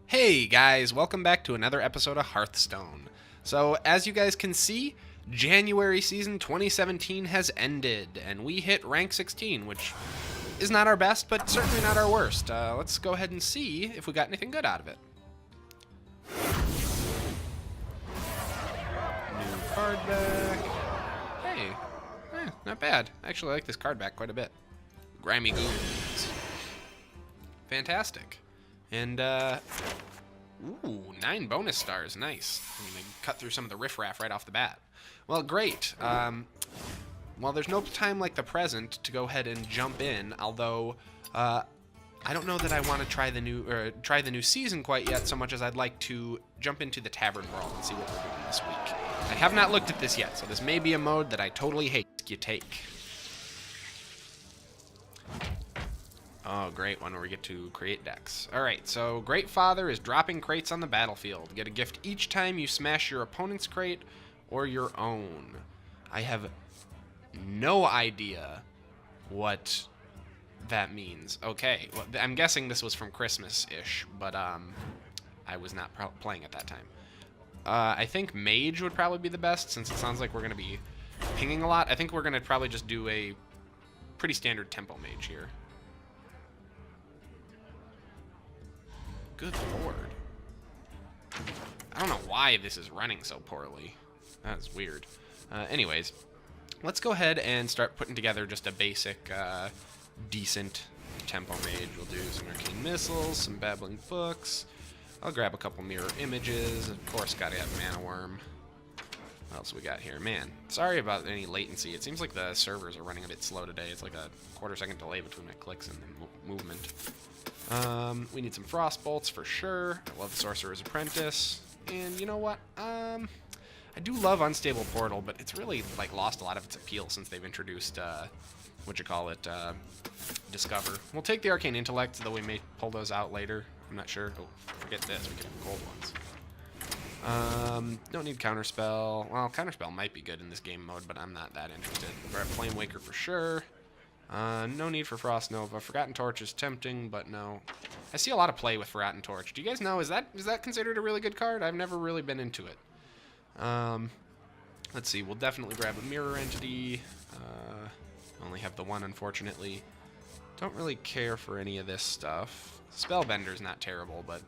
Hey guys, welcome back to another episode of Hearthstone. So, as you guys can see, January season 2017 has ended, and we hit rank 16, which is not our best, but certainly not our worst. Let's go ahead and see if we got anything good out of it. New card back. Hey, not bad. I actually like this card back quite a bit. Grimy Goons. Fantastic. And, ooh, 9 bonus stars. Nice. I mean, they cut through some of the riffraff right off the bat. Well, great. Well, there's no time like the present to go ahead and jump in, although, I don't know that I want to try the new season quite yet, so much as I'd like to jump into the Tavern Brawl and see what we're doing this week. I have not looked at this yet, so this may be a mode that I totally hate. You take. Oh, great one where we get to create decks. Alright, so Great Father is dropping crates on the battlefield. Get a gift each time you smash your opponent's crate or your own. I have no idea what that means. Okay, well, I'm guessing this was from Christmas-ish, but I was not playing at that time. I think Mage would probably be the best, since it sounds like we're going to be pinging a lot. I think we're going to probably just do a pretty standard tempo Mage here. Good lord. I don't know why this is running so poorly. That's weird. Anyways, let's go ahead and start putting together just a basic, decent tempo mage. We'll do some arcane missiles, some babbling books. I'll grab a couple mirror images. Of course, gotta have mana worm. What else we got here? Man, sorry about any latency. It seems like the servers are running a bit slow today. It's like a quarter-second delay between my clicks and the movement. We need some frost bolts for sure. I love Sorcerer's Apprentice. And you know what? I do love Unstable Portal, but it's really like lost a lot of its appeal since they've introduced Discover. We'll take the Arcane Intellect, though we may pull those out later. I'm not sure. Oh, forget this. We can have gold ones. Don't need Counterspell. Well, Counterspell might be good in this game mode, but I'm not that interested. We're at Flame Waker for sure. No need for Frost Nova. Forgotten Torch is tempting, but no. I see a lot of play with Forgotten Torch. Do you guys know, is that considered a really good card? I've never really been into it. Let's see. We'll definitely grab a Mirror Entity. Only have the one, unfortunately. Don't really care for any of this stuff. Spellbender's not terrible, but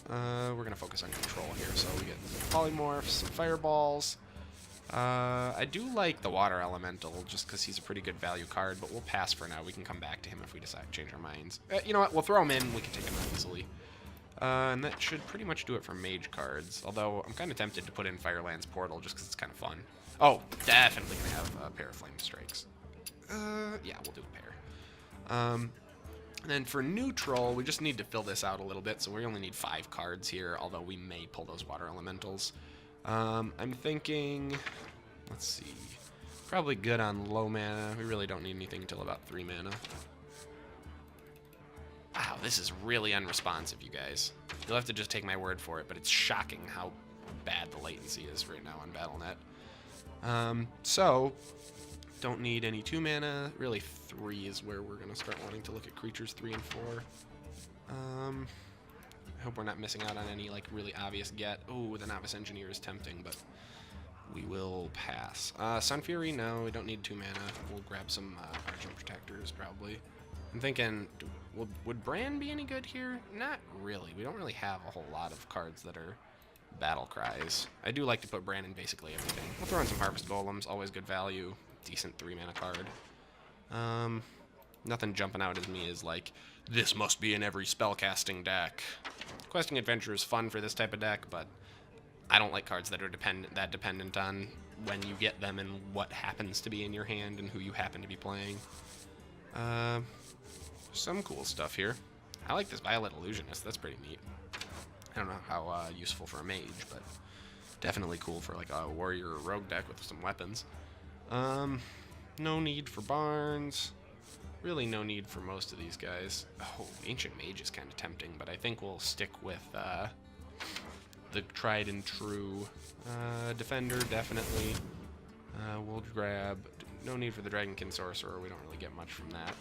we're going to focus on control here. So we get Polymorphs, some Fireballs. I do like the Water Elemental, just because he's a pretty good value card, but we'll pass for now. We can come back to him if we decide to change our minds. You know what? We'll throw him in. We can take him out easily. And that should pretty much do it for Mage cards, although I'm kind of tempted to put in Firelands Portal just because it's kind of fun. Oh, definitely going to have a pair of Flame Strikes. Yeah, we'll do a pair. And then for neutral, we just need to fill this out a little bit, so we only need 5 cards here, although we may pull those Water Elementals. I'm thinking, let's see, probably good on low mana. We really don't need anything until about 3 mana. Wow, this is really unresponsive, you guys. You'll have to just take my word for it, but it's shocking how bad the latency is right now on Battle.net. So, don't need any 2 mana. Really, 3 is where we're going to start wanting to look at creatures 3 and 4. I hope we're not missing out on any like really obvious get. Oh, the Novice Engineer is tempting, but we will pass. Sun Fury, no, we don't need 2 mana. We'll grab some Argent Protectors probably. I'm thinking, would Bran be any good here? Not really. We don't really have a whole lot of cards that are battle cries. I do like to put Bran in basically everything. We'll throw in some Harvest Golems, always good value. Decent 3 mana card. Nothing jumping out at me is like, this must be in every spellcasting deck. Questing Adventure is fun for this type of deck, but I don't like cards that are dependent on when you get them and what happens to be in your hand and who you happen to be playing. Some cool stuff here. I like this Violet Illusionist. That's pretty neat. I don't know how useful for a mage, but definitely cool for like a warrior or rogue deck with some weapons. No need for Barnes. Really no need for most of these guys. Oh, Ancient Mage is kind of tempting, but I think we'll stick with the tried and true Defender, definitely. We'll grab... No need for the Dragonkin Sorcerer. We don't really get much from that.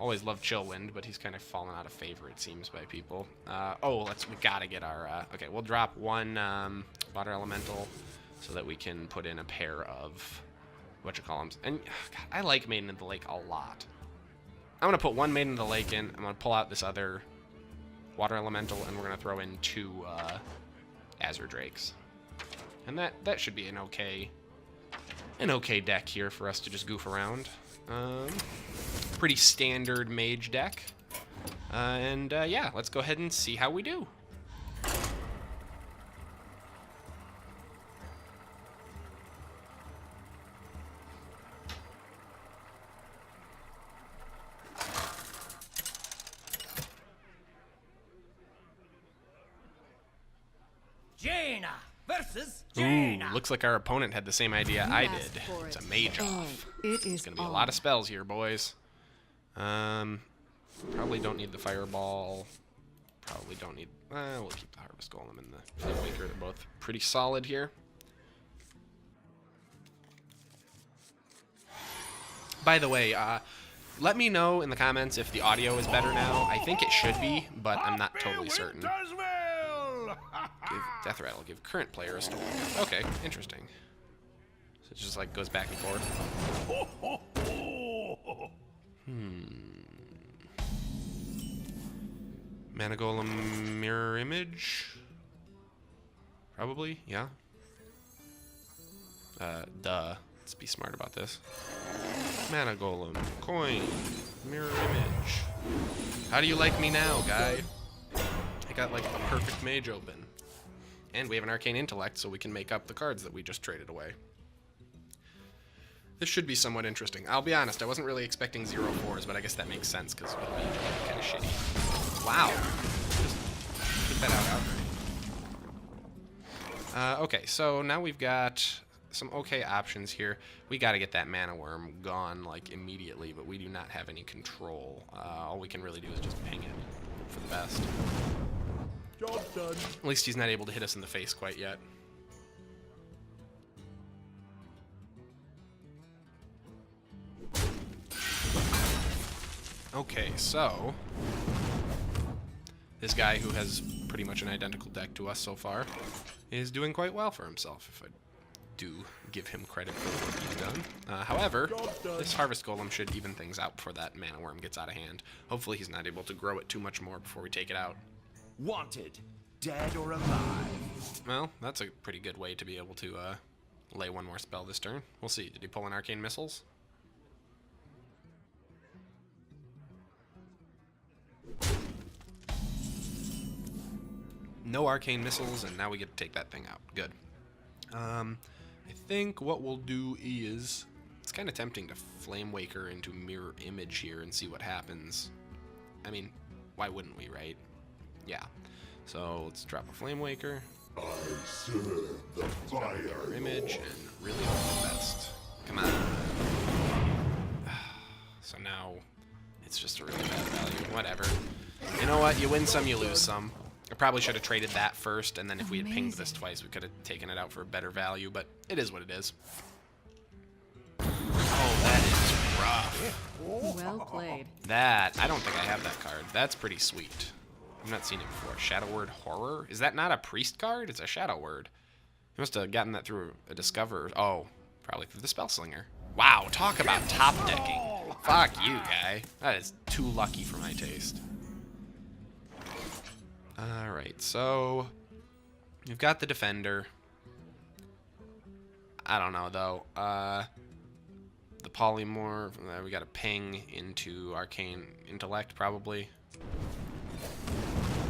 always loved Chillwind, but he's kind of fallen out of favor, it seems, by people. We gotta get our, okay, we'll drop one Water Elemental so that we can put in a pair of whatchamacallums. And, God, I like Maiden of the Lake a lot. I'm gonna put one Maiden of the Lake in, I'm gonna pull out this other Water Elemental, and we're gonna throw in two Azure Drakes. And that should be an okay deck here for us to just goof around. Pretty standard mage deck. Yeah, let's go ahead and see how we do. Jaina versus Jaina. Ooh, looks like our opponent had the same idea I did. It's a mage off. It's gonna be a lot of spells here, boys. Probably don't need the fireball. Probably don't need. We'll keep the harvest golem and the flame waker. They're both pretty solid here. By the way, let me know in the comments if the audio is better now. I think it should be, but I'm not totally certain. Give Death Rattle, give current player a storm. Okay, interesting. So it just like goes back and forth. Mana Golem Mirror Image? Probably, yeah. Let's be smart about this. Mana Golem, coin, mirror image. How do you like me now, guy? I got like a perfect mage open. And we have an arcane intellect, so we can make up the cards that we just traded away. This should be somewhat interesting. I'll be honest, I wasn't really expecting 0-4s, but I guess that makes sense because mage are kind of shitty. Wow. Just get that out. Okay, so now we've got some okay options here. We got to get that mana worm gone like immediately, but we do not have any control. All we can really do is just ping it for the best. Job done. At least he's not able to hit us in the face quite yet. Okay, so this guy who has pretty much an identical deck to us so far is doing quite well for himself, if I do give him credit for what he's done. However, this Harvest Golem should even things out before that Mana Worm gets out of hand. Hopefully he's not able to grow it too much more before we take it out. Wanted, dead or alive. Well, that's a pretty good way to be able to lay one more spell this turn. We'll see. Did he pull in Arcane Missiles? No Arcane Missiles, and now we get to take that thing out. Good. I think what we'll do is... It's kind of tempting to Flame Waker into Mirror Image here and see what happens. I mean, why wouldn't we, right? Yeah. So let's drop a Flame Waker. I serve the fire. Mirror Image and really hope the best. Come on. So now it's just a really bad value. Whatever. You know what? You win some, you lose some. I probably should have traded that first, and then if we had pinged this twice, we could have taken it out for a better value, but it is what it is. Oh, that is rough. Well played. That, I don't think I have that card. That's pretty sweet. I've not seen it before. Shadow Word Horror? Is that not a priest card? It's a Shadow Word. You must have gotten that through a Discover. Oh, probably through the Spellslinger. Wow, talk about top decking. Fuck you, guy. That is too lucky for my taste. Alright, so you've got the Defender. I don't know, though. The Polymorph, we got a ping into Arcane Intellect, probably.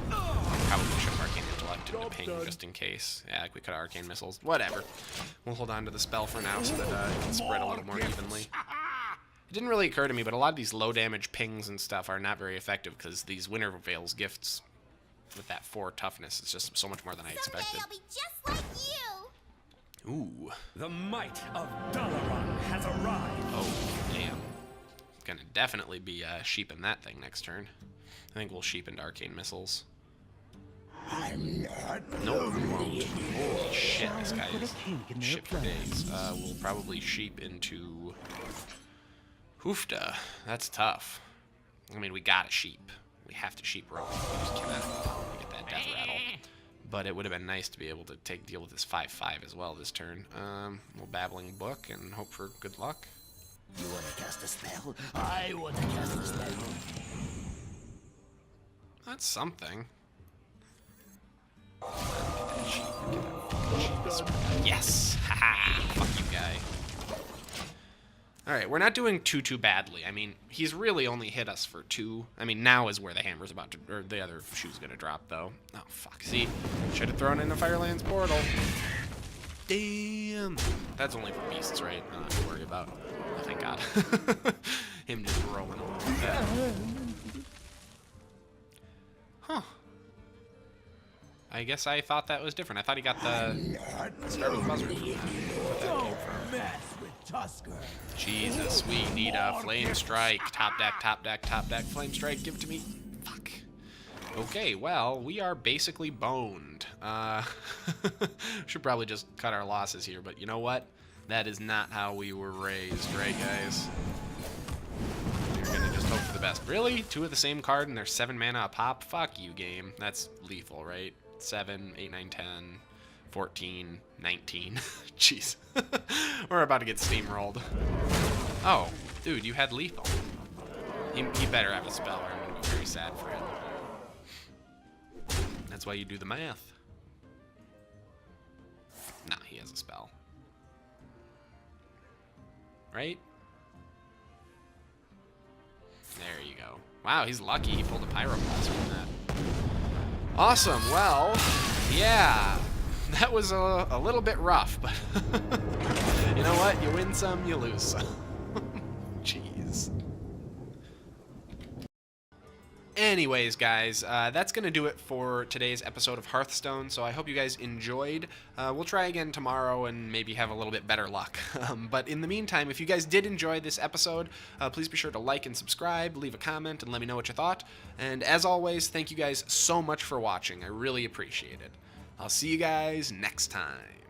Probably should have Arcane Intellect into ping just in case. Yeah, like we could have Arcane Missiles. Whatever. We'll hold on to the spell for now so that it can spread a little more evenly. It didn't really occur to me, but a lot of these low damage pings and stuff are not very effective because these Winter Veils gifts with that 4 toughness is just so much more than I expected. Someday I'll be just like you. Ooh. The might of Dalaran has arrived. Oh, damn. Gonna definitely be sheeping that thing next turn. I think we'll sheep into Arcane Missiles. Nope, we won't. Holy shit, this guy is shit for days. We'll probably sheep into Hoofda. That's tough. I mean, we got a sheep. We have to sheep rope. We just cannot get that death rattle. But it would have been nice to be able to deal with this 5/5 as well this turn. We'll Babbling Book and hope for good luck. You want to cast a spell? I want to cast a spell. That's something. Get that sheep. Get that sheep. Yes! Haha! Fuck you, guy. Alright, we're not doing too badly. I mean, he's really only hit us for 2. I mean, now is where the hammer's about to... Or the other shoe's gonna drop, though. Oh, fuck. See? Should have thrown in a Firelands portal. Damn! That's only for beasts, right? I don't have to worry about. Oh, thank God. Him just rolling a little bit. Huh. I guess I thought that was different. I thought he got the start with buzzard. Don't mess with Tusker. Jesus, we need a flame strike. Top deck, flame strike. Give it to me. Fuck. Okay, well, we are basically boned. Should probably just cut our losses here, but you know what? That is not how we were raised, right, guys? We're gonna just hope for the best. Really? 2 of the same card and they're 7 mana a pop? Fuck you, game. That's lethal, right? 7, 8, 9, 10, 14, 19. Jeez. We're about to get steamrolled. Oh, dude, you had lethal. He better have a spell or I'm gonna be very sad for him. That's why you do the math. Nah, he has a spell. Right? There you go. Wow, he's lucky he pulled a Pyroblast from that. Awesome, well, yeah, that was a little bit rough, but you know what? You win some, you lose some. Jeez. Anyways, guys, that's going to do it for today's episode of Hearthstone, so I hope you guys enjoyed. We'll try again tomorrow and maybe have a little bit better luck. But in the meantime, if you guys did enjoy this episode, please be sure to like and subscribe, leave a comment, and let me know what you thought. And as always, thank you guys so much for watching. I really appreciate it. I'll see you guys next time.